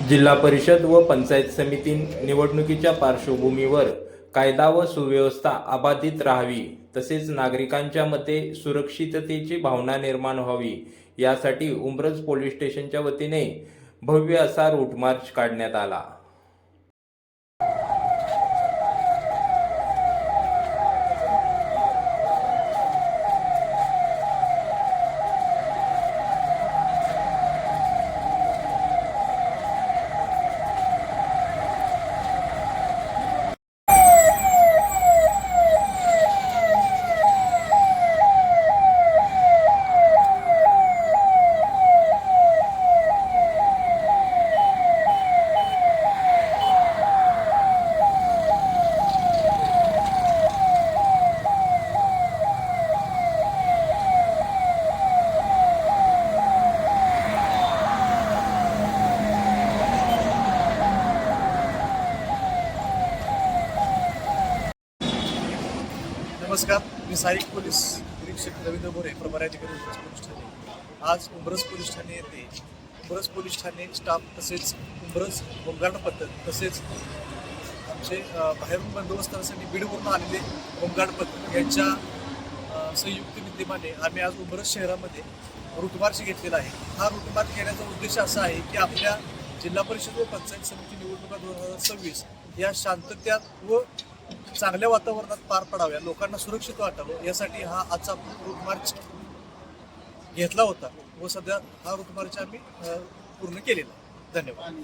जिल्हा परिषद व पंचायत समिती निवडणुकीच्या पार्श्वभूमीवर कायदा व सुव्यवस्था अबाधित राहावी तसेच नागरिकांच्या मध्ये सुरक्षिततेची भावना निर्माण व्हावी यासाठी उंब्रज पोलीस स्टेशनच्या वतीने भव्य असा रूट मार्च काढण्यात आला। नमस्कार, मी सहाय्यक पोलीस निरीक्षक रवींद्र मोरे, प्रभारी अधिकारी उंब्रज पोलीस ठाणे। आज उंब्रज पोलीस ठाणे येथे उंब्रज पोलीस ठाणे स्टाफ तसेच उंब्रज होमगार्ड पथक तसेच आमचे बाहेरून बंदोबस्तासाठी बीडवरून आलेले होमगार्ड पथक यांच्या संयुक्त विद्यमाने आम्ही आज उंब्रज शहरामध्ये रूट मार्च घेतलेला आहे। हा रूट मार्च घेण्याचा उद्देश असा आहे की आपल्या जिल्हा परिषद व पंचायत समिती निवडणुका 2026 या शांततेत व चांगल्या वातावरणात पार पडाव्या, लोकांना सुरक्षित वाटावं यासाठी हा आजचा रूट मार्च घेतला होता व सध्या हा रूट मार्च आम्ही पूर्ण केलेला। धन्यवाद।